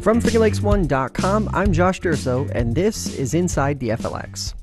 From FingerLakes1.com, I'm Josh Durso, and this is Inside the FLX.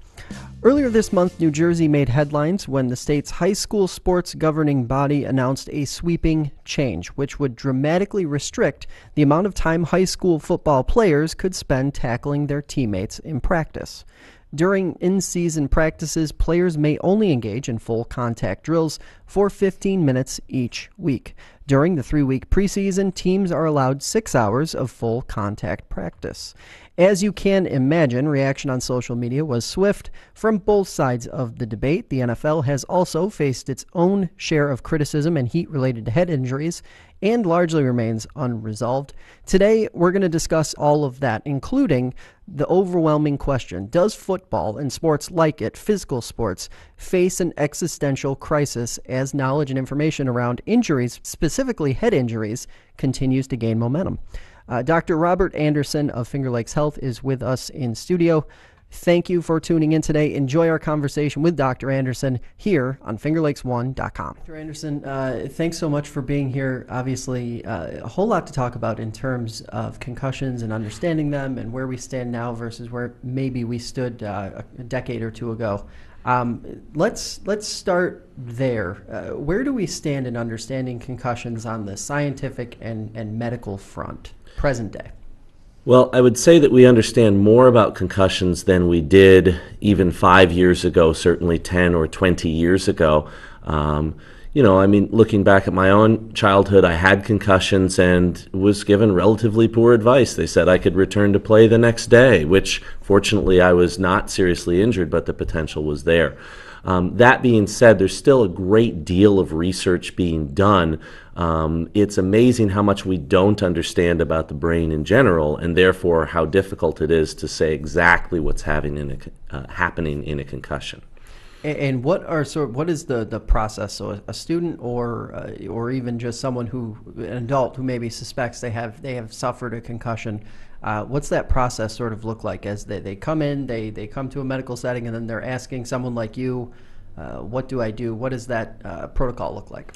Earlier this month, New Jersey made headlines when the state's high school sports governing body announced a sweeping change, which would dramatically restrict the amount of time high school football players could spend tackling their teammates in practice. During in-season practices, players may only engage in full contact drills for 15 minutes each week. During the 3-week preseason, teams are allowed 6 hours of full contact practice. As you can imagine, reaction on social media was swift from both sides of the debate. The NFL has also faced its own share of criticism and heat related to head injuries and largely remains unresolved. Today, we're going to discuss all of that, including the overwhelming question: does football and sports like it, physical sports, face an existential crisis as knowledge and information around injuries, specifically head injuries, continues to gain momentum? Dr. Robert Anderson of Finger Lakes Health is with us in studio. Thank you for tuning in today. Enjoy our conversation with Dr. Anderson here on FingerLakes1.com. Dr. Anderson, thanks so much for being here. Obviously, a whole lot to talk about in terms of concussions and understanding them and where we stand now versus where maybe we stood a decade or two ago. Let's start there. Where do we stand in understanding concussions on the scientific and medical front, present day? Well, I would say that we understand more about concussions than we did even 5 years ago, certainly 10 or 20 years ago. Looking back at my own childhood, I had concussions and was given relatively poor advice. They said I could return to play the next day, which fortunately I was not seriously injured, but the potential was there. That being said, there's still a great deal of research being done. It's amazing how much we don't understand about the brain in general, and therefore how difficult it is to say exactly what's happening in a concussion. And what is the process? So a student or even just someone an adult who maybe suspects they have suffered a concussion, what's that process sort of look like as they come in, they come to a medical setting, and then they're asking someone like you, what do I do? What does that protocol look like?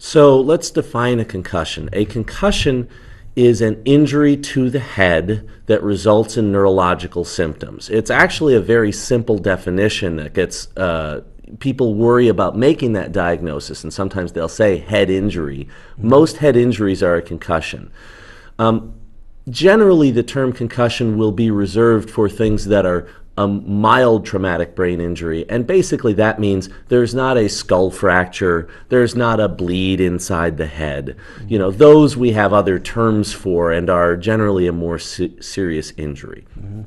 So let's define a concussion. A concussion is an injury to the head that results in neurological symptoms. It's actually a very simple definition that gets people worry about making that diagnosis, and sometimes they'll say head injury. Most head injuries are a concussion. Generally, the term concussion will be reserved for things that are a mild traumatic brain injury, and basically that means there's not a skull fracture, there's not a bleed inside the head. Those we have other terms for and are generally a more serious injury. Mm-hmm.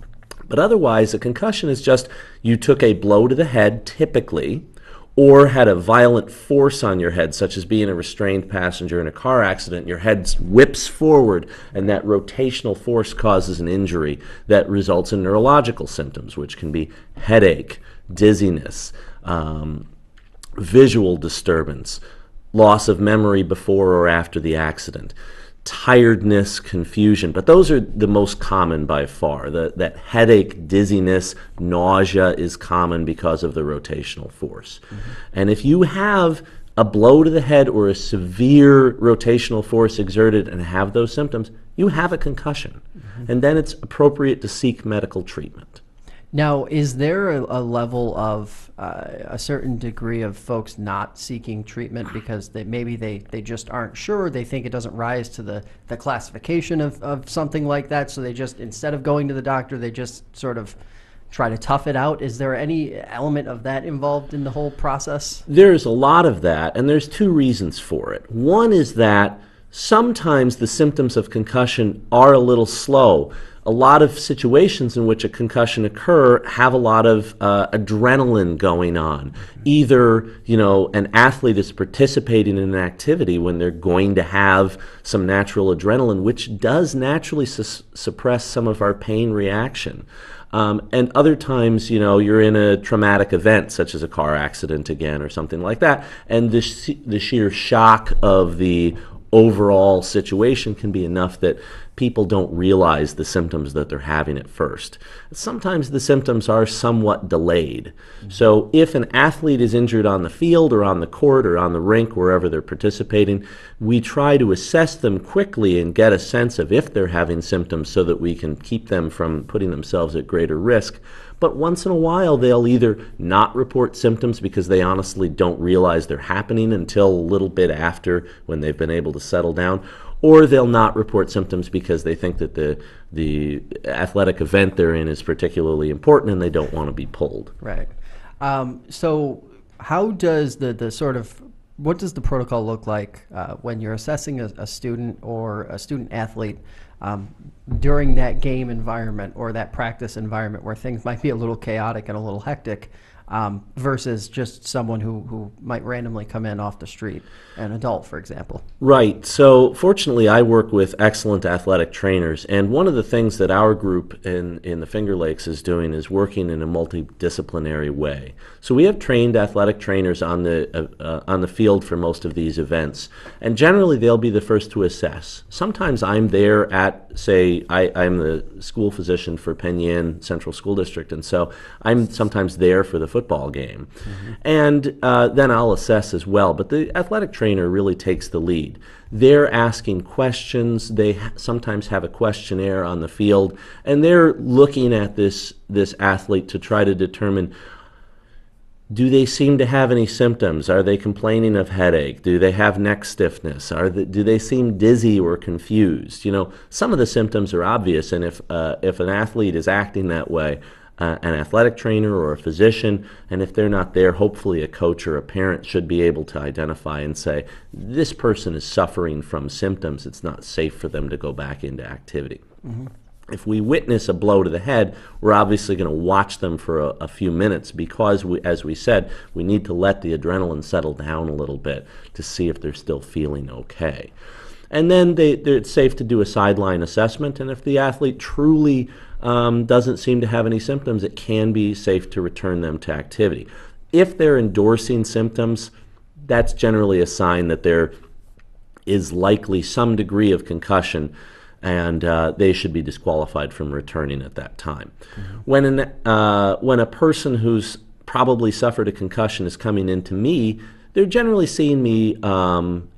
But otherwise, a concussion is just you took a blow to the head, typically, or had a violent force on your head, such as being a restrained passenger in a car accident. Your head whips forward, and that rotational force causes an injury that results in neurological symptoms, which can be headache, dizziness, visual disturbance, loss of memory before or after the accident, tiredness, confusion. But those are the most common by far. That headache, dizziness, nausea is common because of the rotational force. Mm-hmm. And if you have a blow to the head or a severe rotational force exerted and have those symptoms, you have a concussion. Mm-hmm. And then it's appropriate to seek medical treatment. Now, is there a level of a certain degree of folks not seeking treatment because they just aren't sure, they think it doesn't rise to the classification of something like that, so they just, instead of going to the doctor, they just sort of try to tough it out? Is there any element of that involved in the whole process? There's a lot of that, and there's two reasons for it. One is that sometimes the symptoms of concussion are a little slow. A lot of situations in which a concussion occur have a lot of adrenaline going on. Either, an athlete is participating in an activity when they're going to have some natural adrenaline, which does naturally suppress some of our pain reaction. And other times, you're in a traumatic event, such as a car accident again or something like that, and the sheer shock of the overall situation can be enough that people don't realize the symptoms that they're having at first. Sometimes the symptoms are somewhat delayed. So if an athlete is injured on the field or on the court or on the rink, wherever they're participating, we try to assess them quickly and get a sense of if they're having symptoms so that we can keep them from putting themselves at greater risk. But once in a while, they'll either not report symptoms because they honestly don't realize they're happening until a little bit after when they've been able to settle down, or they'll not report symptoms because they think that the athletic event they're in is particularly important and they don't want to be pulled. Right. So how does what does the protocol look like when you're assessing a student or a student athlete during that game environment or that practice environment where things might be a little chaotic and a little hectic versus just someone who might randomly come in off the street, an adult, for example? Right. So fortunately, I work with excellent athletic trainers, and one of the things that our group in the Finger Lakes is doing is working in a multidisciplinary way. So we have trained athletic trainers on the field for most of these events, and generally they'll be the first to assess. Sometimes I'm there at, say, I'm the school physician for Penn Yan Central School District, and so I'm sometimes there for the football game. And then I'll assess as well. But the athletic trainer really takes the lead. They're asking questions. They sometimes have a questionnaire on the field, and they're looking at this athlete to try to determine, do they seem to have any symptoms? Are they complaining of headache? Do they have neck stiffness? Do they seem dizzy or confused? Some of the symptoms are obvious, and if an athlete is acting that way, an athletic trainer or a physician, and if they're not there, hopefully a coach or a parent should be able to identify and say, this person is suffering from symptoms. It's not safe for them to go back into activity. If we witness a blow to the head, we're obviously going to watch them for a few minutes because, as we said, we need to let the adrenaline settle down a little bit to see if they're still feeling okay. And then it's safe to do a sideline assessment, and if the athlete truly doesn't seem to have any symptoms, it can be safe to return them to activity. If they're endorsing symptoms, that's generally a sign that there is likely some degree of concussion, and they should be disqualified from returning at that time. When a person who's probably suffered a concussion is coming into me, they're generally seeing me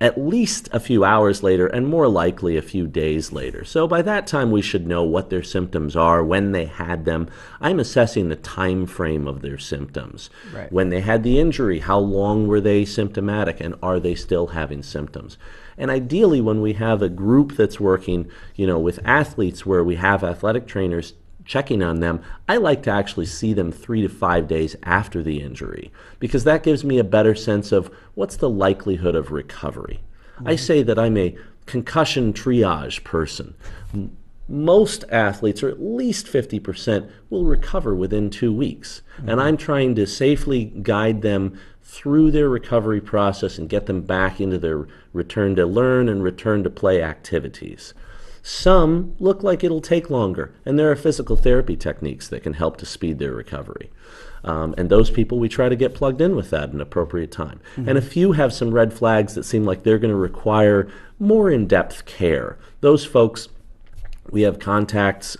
at least a few hours later and more likely a few days later. So by that time we should know what their symptoms are, when they had them. I'm assessing the time frame of their symptoms. Right. When they had the injury, how long were they symptomatic, and are they still having symptoms? And ideally, when we have a group that's working, with athletes where we have athletic trainers checking on them, I like to actually see them 3 to 5 days after the injury, because that gives me a better sense of what's the likelihood of recovery. I say that I'm a concussion triage person. Most athletes, or at least 50%, will recover within 2 weeks. And I'm trying to safely guide them through their recovery process and get them back into their return to learn and return to play activities. Some look like it'll take longer, and there are physical therapy techniques that can help to speed their recovery. And those people, we try to get plugged in with that at an appropriate time. And a few have some red flags that seem like they're going to require more in-depth care. Those folks, we have contacts.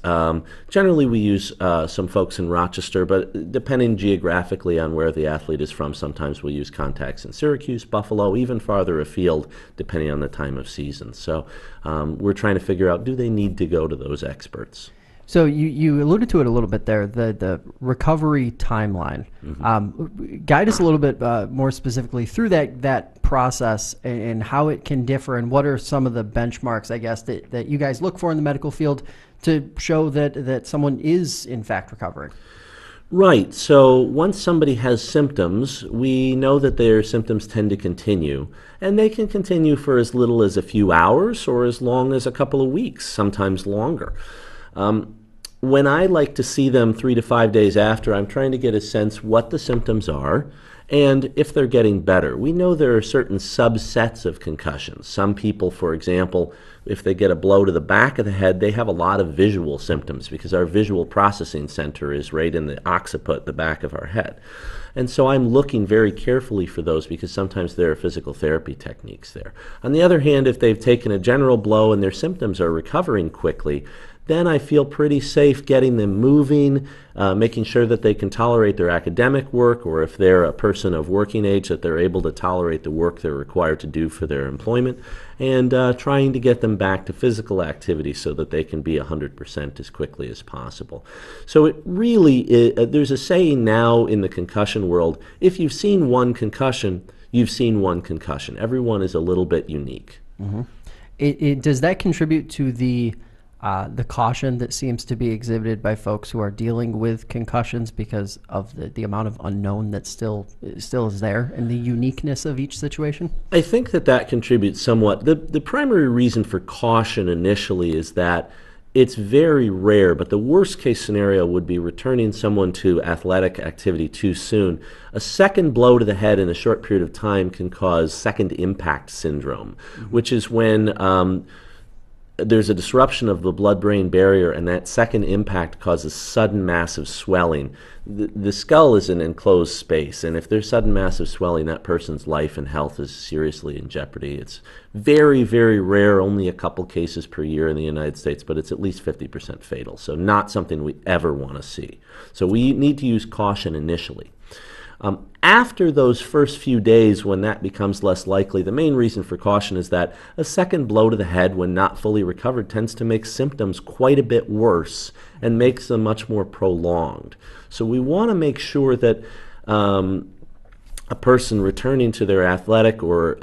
Generally, we use some folks in Rochester, but depending geographically on where the athlete is from, sometimes we'll use contacts in Syracuse, Buffalo, even farther afield, depending on the time of season. So we're trying to figure out, do they need to go to those experts? So you alluded to it a little bit there, the recovery timeline. Guide us a little bit more specifically through that process and how it can differ, and what are some of the benchmarks, I guess, that you guys look for in the medical field to show that someone is in fact recovering? Right. So once somebody has symptoms, we know that their symptoms tend to continue, and they can continue for as little as a few hours or as long as a couple of weeks, sometimes longer. When I like to see them 3 to 5 days after, I'm trying to get a sense what the symptoms are and if they're getting better. We know there are certain subsets of concussions. Some people, for example, if they get a blow to the back of the head, they have a lot of visual symptoms because our visual processing center is right in the occiput, the back of our head. And so I'm looking very carefully for those because sometimes there are physical therapy techniques there. On the other hand, if they've taken a general blow and their symptoms are recovering quickly, then I feel pretty safe getting them moving, making sure that they can tolerate their academic work, or if they're a person of working age, that they're able to tolerate the work they're required to do for their employment, and trying to get them back to physical activity so that they can be 100% as quickly as possible. So it really, there's a saying now in the concussion world, if you've seen one concussion, you've seen one concussion. Everyone is a little bit unique. Mm-hmm. Does that contribute to the caution that seems to be exhibited by folks who are dealing with concussions because of the amount of unknown that still is there and the uniqueness of each situation? I think that contributes somewhat. The primary reason for caution initially is that it's very rare, but the worst case scenario would be returning someone to athletic activity too soon. A second blow to the head in a short period of time can cause second impact syndrome, which is when there's a disruption of the blood-brain barrier, and that second impact causes sudden massive swelling. The skull is an enclosed space, and if there's sudden massive swelling, that person's life and health is seriously in jeopardy. It's very, very rare, only a couple cases per year in the United States, but it's at least 50% fatal, so not something we ever want to see. So we need to use caution initially. After those first few days, when that becomes less likely, the main reason for caution is that a second blow to the head, when not fully recovered, tends to make symptoms quite a bit worse and makes them much more prolonged. So we want to make sure that a person returning to their athletic or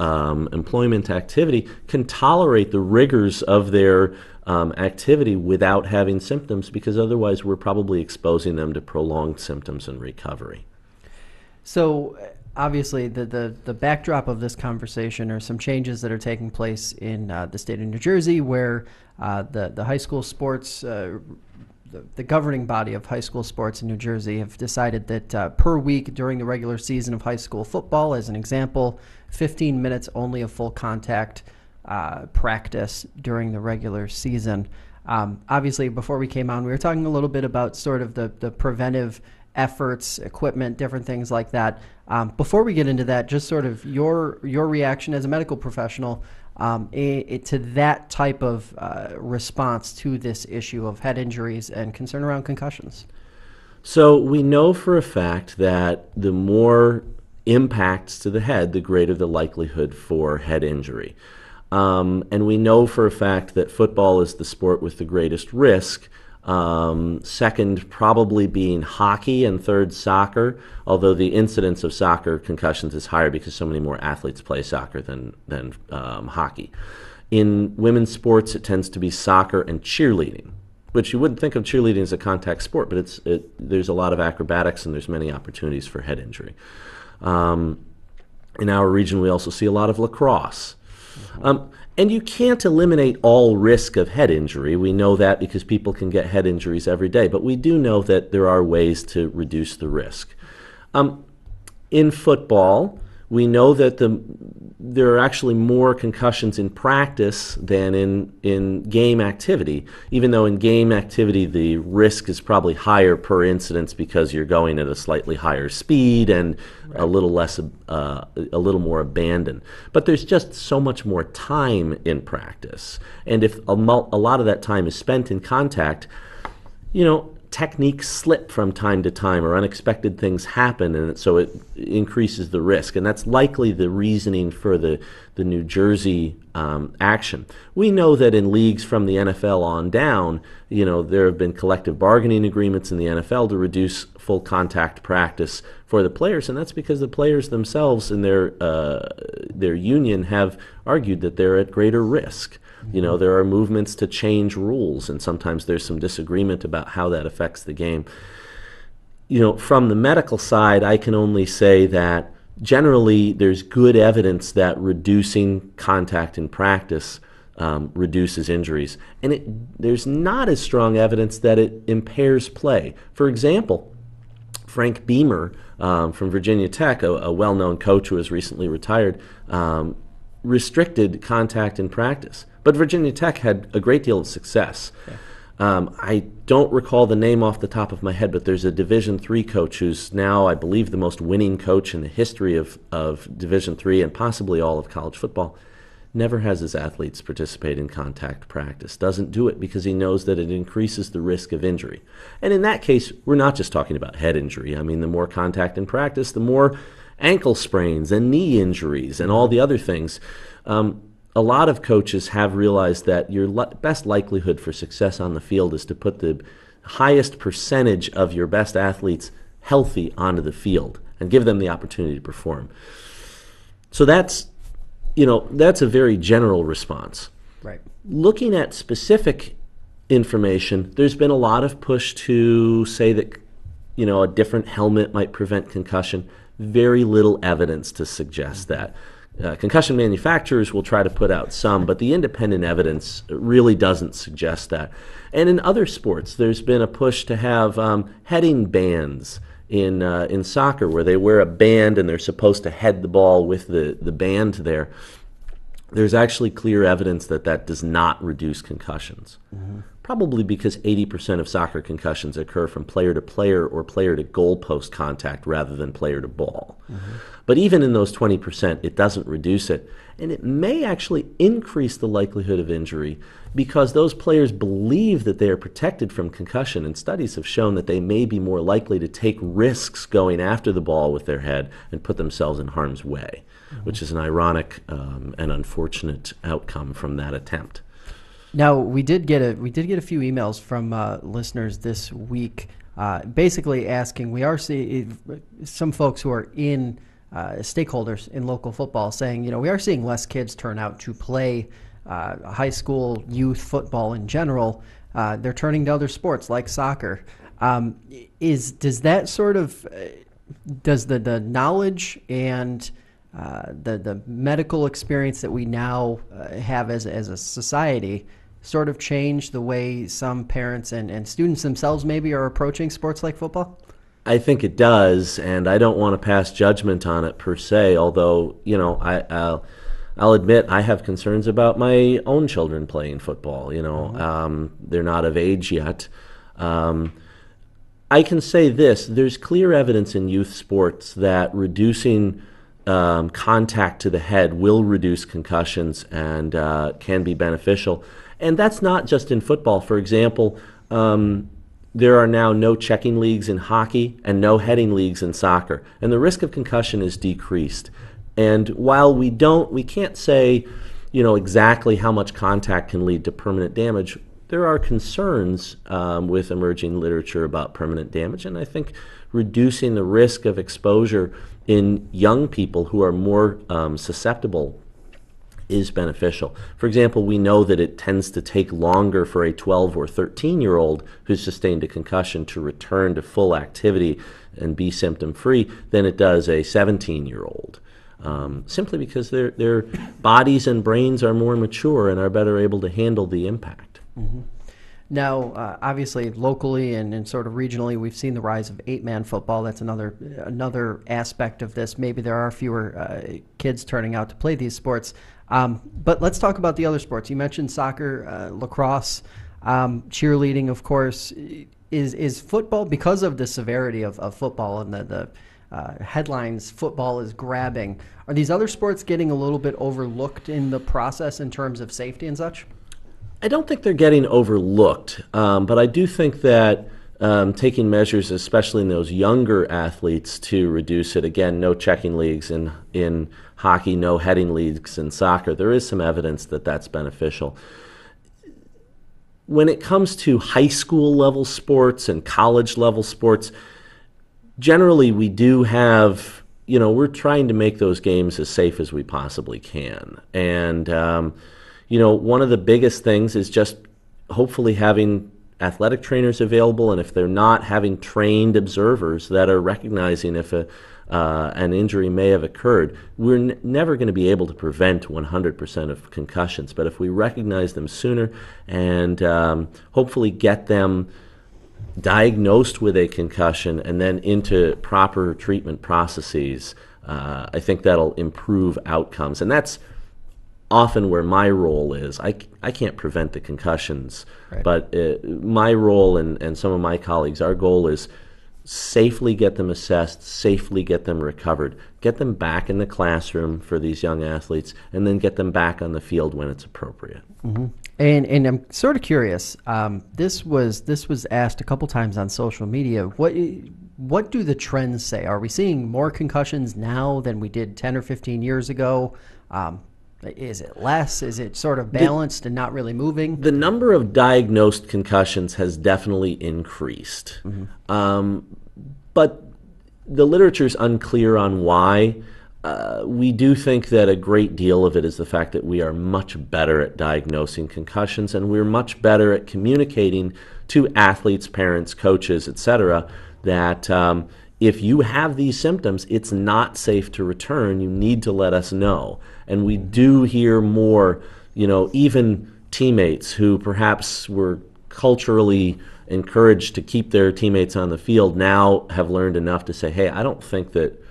employment activity can tolerate the rigors of their activity without having symptoms, because otherwise we're probably exposing them to prolonged symptoms and recovery. So obviously the backdrop of this conversation are some changes that are taking place in the state of New Jersey, where the high school sports, the governing body of high school sports in New Jersey have decided that per week during the regular season of high school football, as an example, 15 minutes only of full contact practice during the regular season. Obviously, before we came on, we were talking a little bit about sort of the preventive efforts, equipment, different things like that. Before we get into that, just sort of your reaction as a medical professional to that type of response to this issue of head injuries and concern around concussions. So we know for a fact that the more impacts to the head, the greater the likelihood for head injury. And we know for a fact that football is the sport with the greatest risk. Second probably being hockey, and third soccer, although the incidence of soccer concussions is higher because so many more athletes play soccer than hockey. In women's sports, it tends to be soccer and cheerleading, which you wouldn't think of cheerleading as a contact sport, but there's a lot of acrobatics and there's many opportunities for head injury. In our region, we also see a lot of lacrosse. And you can't eliminate all risk of head injury. We know that because people can get head injuries every day. But we do know that there are ways to reduce the risk. In football, we know that there are actually more concussions in practice than in game activity, even though in game activity the risk is probably higher per incidence because you're going at a slightly higher speed and a little more abandon. But there's just so much more time in practice. And if a lot of that time is spent in contact, techniques slip from time to time, or unexpected things happen, and so it increases the risk. And that's likely the reasoning for the New Jersey action. We know that in leagues from the NFL on down, there have been collective bargaining agreements in the NFL to reduce full contact practice for the players, and that's because the players themselves in their union have argued that they're at greater risk. There are movements to change rules, and sometimes there's some disagreement about how that affects the game. From the medical side, I can only say that generally there's good evidence that reducing contact in practice reduces injuries. And there's not as strong evidence that it impairs play. For example, Frank Beamer from Virginia Tech, a well-known coach who has recently retired, restricted contact in practice. But Virginia Tech had a great deal of success. Okay. I don't recall the name off the top of my head, but there's a Division III coach who's now, I believe, the most winning coach in the history of Division III and possibly all of college football. Never has his athletes participate in contact practice. Doesn't do it because he knows that it increases the risk of injury. And in that case, we're not just talking about head injury. I mean, the more contact in practice, the more ankle sprains and knee injuries and all the other things. A lot of coaches have realized that your best likelihood for success on the field is to put the highest percentage of your best athletes healthy onto the field and give them the opportunity to perform. So that's a very general response. Right. Looking at specific information, there's been a lot of push to say that a different helmet might prevent concussion. Very little evidence to suggest that. Concussion manufacturers will try to put out some, but the independent evidence really doesn't suggest that. And in other sports, there's been a push to have heading bands in soccer, where they wear a band and they're supposed to head the ball with the band there. There's actually clear evidence that that does not reduce concussions. Mm-hmm. Probably because 80% of soccer concussions occur from player to player or player to goalpost contact rather than player to ball. Mm-hmm. But even in those 20%, it doesn't reduce it. And it may actually increase the likelihood of injury because those players believe that they are protected from concussion, and studies have shown that they may be more likely to take risks going after the ball with their head and put themselves in harm's way, mm-hmm. which is an ironic and unfortunate outcome from that attempt. Now, we did get a few emails from listeners this week, basically asking. We are seeing some folks who are in stakeholders in local football saying, we are seeing less kids turn out to play high school youth football in general. They're turning to other sports like soccer. Does the knowledge and the medical experience that we now have as a society sort of change the way some parents and students themselves maybe are approaching sports like football? I think it does, and I don't want to pass judgment on it per se, although, I'll admit I have concerns about my own children playing football. Mm-hmm. They're not of age yet. I can say this: there's clear evidence in youth sports that reducing contact to the head will reduce concussions and can be beneficial. And that's not just in football. For example, there are now no checking leagues in hockey and no heading leagues in soccer, and the risk of concussion is decreased. And while we can't say, exactly how much contact can lead to permanent damage, there are concerns with emerging literature about permanent damage, and I think reducing the risk of exposure in young people who are more susceptible is beneficial. For example, we know that it tends to take longer for a 12 or 13-year-old who's sustained a concussion to return to full activity and be symptom-free than it does a 17-year-old. Simply because their bodies and brains are more mature and are better able to handle the impact. Mm-hmm. Now, obviously, locally and sort of regionally, we've seen the rise of 8-man football. That's another aspect of this. Maybe there are fewer kids turning out to play these sports. But let's talk about the other sports. You mentioned soccer, lacrosse, cheerleading, of course. Is football, because of the severity of football and the headlines football is grabbing, are these other sports getting a little bit overlooked in the process in terms of safety and such? I don't think they're getting overlooked, but I do think that taking measures, especially in those younger athletes, to reduce it. Again, no checking leagues in hockey, no heading leagues in soccer. There is some evidence that that's beneficial. When it comes to high school level sports and college level sports, generally we do have, we're trying to make those games as safe as we possibly can. And, one of the biggest things is just hopefully having athletic trainers available, and if they're not, having trained observers that are recognizing if an injury may have occurred. We're never going to be able to prevent 100% of concussions, but if we recognize them sooner and hopefully get them diagnosed with a concussion and then into proper treatment processes, I think that'll improve outcomes. And that's often where my role is. I can't prevent the concussions, Right. but my role and some of my colleagues, our goal is safely get them assessed, safely get them recovered, get them back in the classroom for these young athletes, and then get them back on the field when it's appropriate. Mm-hmm. And I'm sort of curious. This was asked a couple times on social media. What do the trends say? Are we seeing more concussions now than we did 10 or 15 years ago? Is it less? Is it sort of balanced and not really moving? The number of diagnosed concussions has definitely increased. But the literature's unclear on why. We do think that a great deal of it is the fact that we are much better at diagnosing concussions, and we're much better at communicating to athletes, parents, coaches, etc., that if you have these symptoms, it's not safe to return. You need to let us know. And we do hear more, even teammates who perhaps were culturally encouraged to keep their teammates on the field now have learned enough to say, hey, I don't think that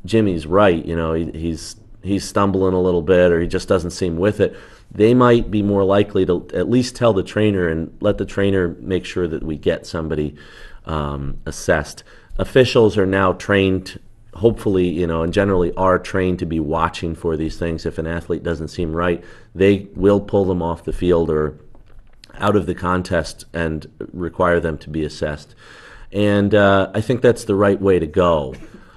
Jimmy's right. He's stumbling a little bit, or he just doesn't seem with it. They might be more likely to at least tell the trainer and let the trainer make sure that we get somebody assessed. Officials are now trained, hopefully, and generally are trained to be watching for these things. If an athlete doesn't seem right, they will pull them off the field or out of the contest and require them to be assessed. And I think that's the right way to go.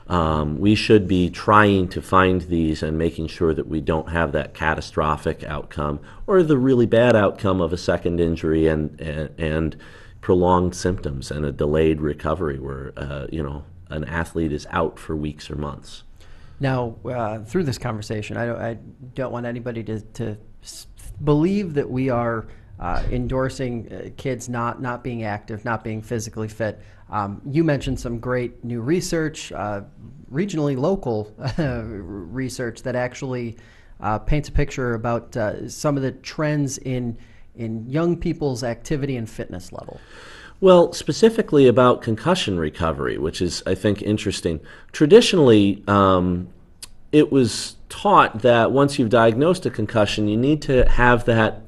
We should be trying to find these and making sure that we don't have that catastrophic outcome or the really bad outcome of a second injury and prolonged symptoms and a delayed recovery where an athlete is out for weeks or months. Now, through this conversation, I don't want anybody to believe that we are endorsing kids not being active, not being physically fit. You mentioned some great new research, regionally local research that actually paints a picture about some of the trends in young people's activity and fitness level. Well, specifically about concussion recovery, which is, I think, interesting. Traditionally, it was taught that once you've diagnosed a concussion, you need to have that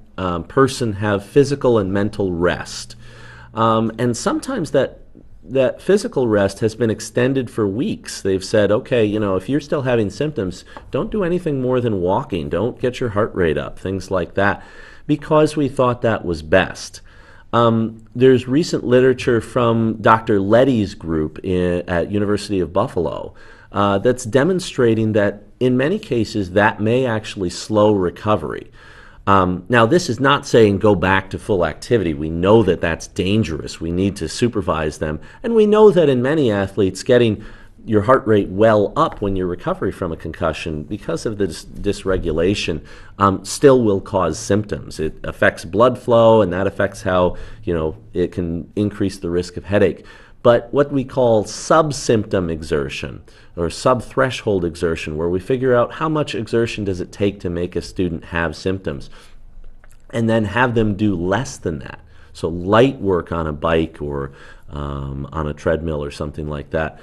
person have physical and mental rest. And sometimes that physical rest has been extended for weeks. They've said, okay, if you're still having symptoms, don't do anything more than walking. Don't get your heart rate up, things like that, because we thought that was best. There's recent literature from Dr. Letty's group at University of Buffalo that's demonstrating that in many cases that may actually slow recovery. Now, this is not saying go back to full activity. We know that that's dangerous. We need to supervise them. And we know that in many athletes, getting your heart rate well up when you're recovering from a concussion because of this dysregulation still will cause symptoms. It affects blood flow, and that affects how it can increase the risk of headache. But what we call sub-symptom exertion or sub-threshold exertion, where we figure out how much exertion does it take to make a student have symptoms, and then have them do less than that. So light work on a bike or on a treadmill or something like that.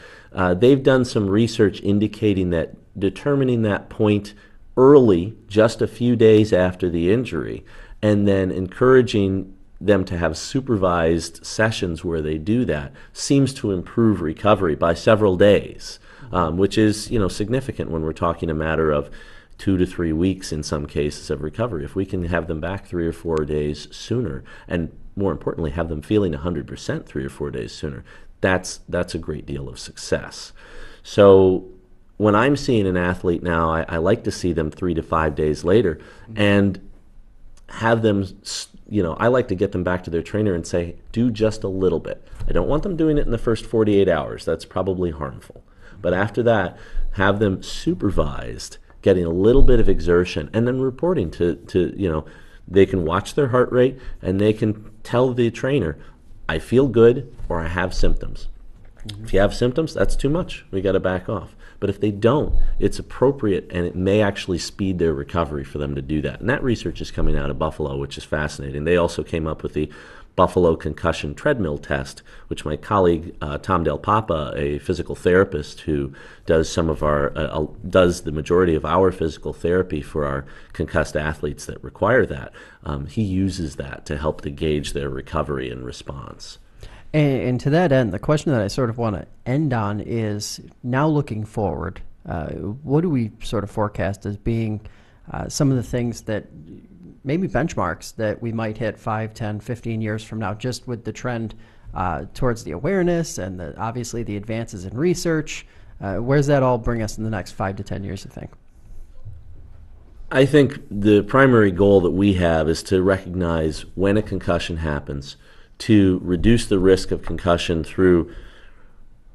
They've done some research indicating that determining that point early, just a few days after the injury, and then encouraging them to have supervised sessions where they do that seems to improve recovery by several days, which is significant when we're talking a matter of 2 to 3 weeks in some cases of recovery. If we can have them back 3 or 4 days sooner, and more importantly, have them feeling 100% 3 or 4 days sooner, that's a great deal of success. So when I'm seeing an athlete now, I like to see them 3 to 5 days later and have them, I like to get them back to their trainer and say, do just a little bit. I don't want them doing it in the first 48 hours. That's probably harmful. But after that, have them supervised, getting a little bit of exertion, and then reporting to they can watch their heart rate and they can tell the trainer, I feel good or I have symptoms. Mm-hmm. If you have symptoms, that's too much. We got to back off. But if they don't, it's appropriate, and it may actually speed their recovery for them to do that. And that research is coming out of Buffalo, which is fascinating. They also came up with the Buffalo concussion treadmill test, which my colleague Tom Del Papa, a physical therapist who does does the majority of our physical therapy for our concussed athletes that require that, he uses that to help to gauge their recovery and response. And to that end, the question that I sort of want to end on is, now looking forward, what do we sort of forecast as being some of the things that maybe benchmarks that we might hit 5, 10, 15 years from now, just with the trend towards the awareness and obviously the advances in research? Where does that all bring us in the next 5 to 10 years, you think? I think the primary goal that we have is to recognize when a concussion happens, to reduce the risk of concussion through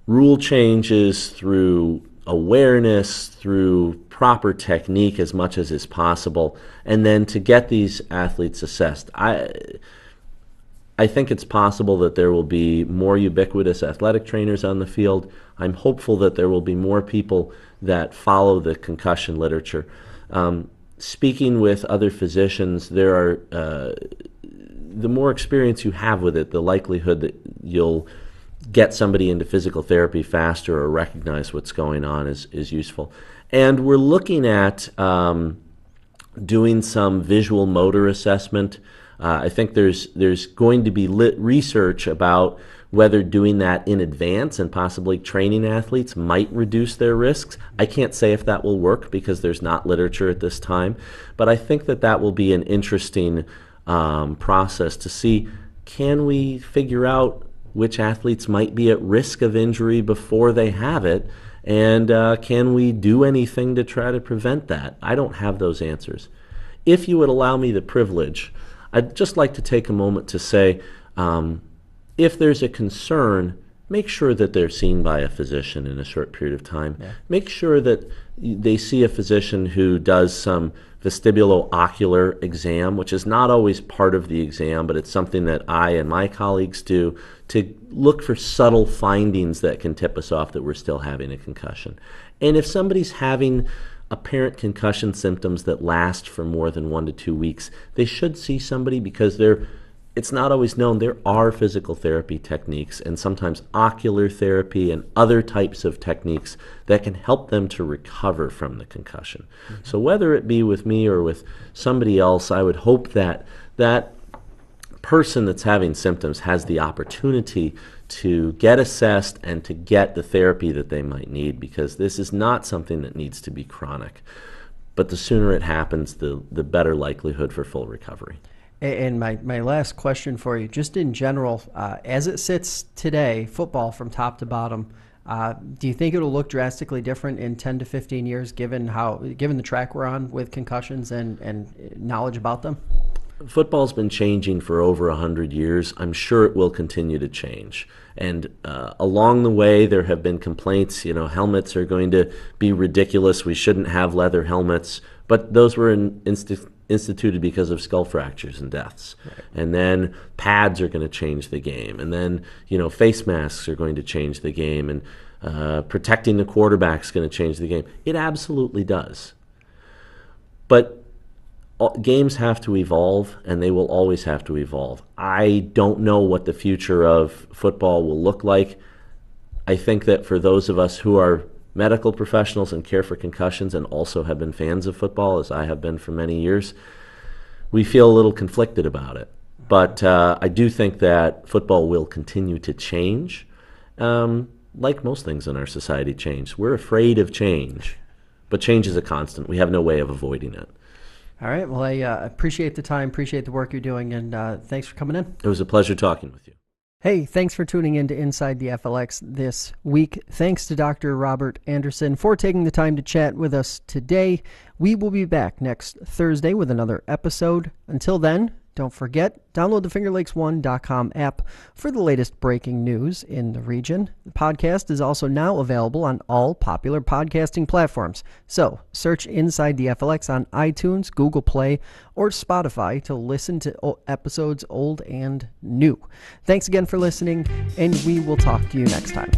rule changes, through awareness, through proper technique as much as is possible, and then to get these athletes assessed. I think it's possible that there will be more ubiquitous athletic trainers on the field. I'm hopeful that there will be more people that follow the concussion literature. Speaking with other physicians, there are the more experience you have with it, the likelihood that you'll get somebody into physical therapy faster or recognize what's going on is useful. And we're looking at doing some visual motor assessment. I think there's going to be research about whether doing that in advance and possibly training athletes might reduce their risks. I can't say if that will work because there's not literature at this time, but I think that will be an interesting process to see, can we figure out which athletes might be at risk of injury before they have it, and can we do anything to try to prevent that? I don't have those answers. If you would allow me the privilege, I'd just like to take a moment to say, if there's a concern, make sure that they're seen by a physician in a short period of time. Yeah. Make sure that they see a physician who does some vestibulo-ocular exam, which is not always part of the exam, but it's something that I and my colleagues do to look for subtle findings that can tip us off that we're still having a concussion. And if somebody's having apparent concussion symptoms that last for more than 1 to 2 weeks, they should see somebody, because it's not always known. There are physical therapy techniques and sometimes ocular therapy and other types of techniques that can help them to recover from the concussion. Mm-hmm. So whether it be with me or with somebody else, I would hope that that person that's having symptoms has the opportunity to get assessed and to get the therapy that they might need, because this is not something that needs to be chronic. But the sooner it happens, the better likelihood for full recovery. And my last question for you, just in general, as it sits today, football from top to bottom, do you think it'll look drastically different in 10 to 15 years, given the track we're on with concussions and knowledge about them? Football's been changing for over 100 years. I'm sure it will continue to change. And along the way, there have been complaints, helmets are going to be ridiculous. We shouldn't have leather helmets. But those were instituted because of skull fractures and deaths. Right. And then pads are going to change the game. And then, face masks are going to change the game. And protecting the quarterback is going to change the game. It absolutely does. But games have to evolve, and they will always have to evolve. I don't know what the future of football will look like. I think that for those of us who are medical professionals and care for concussions and also have been fans of football, as I have been for many years, we feel a little conflicted about it. But I do think that football will continue to change, like most things in our society change. We're afraid of change, but change is a constant. We have no way of avoiding it. All right. Well, I appreciate the time, appreciate the work you're doing, and thanks for coming in. It was a pleasure talking with you. Hey, thanks for tuning in to Inside the FLX this week. Thanks to Dr. Robert Anderson for taking the time to chat with us today. We will be back next Thursday with another episode. Until then, don't forget, download the FingerLakes1.com app for the latest breaking news in the region. The podcast is also now available on all popular podcasting platforms. So search Inside the FLX on iTunes, Google Play, or Spotify to listen to episodes old and new. Thanks again for listening, and we will talk to you next time.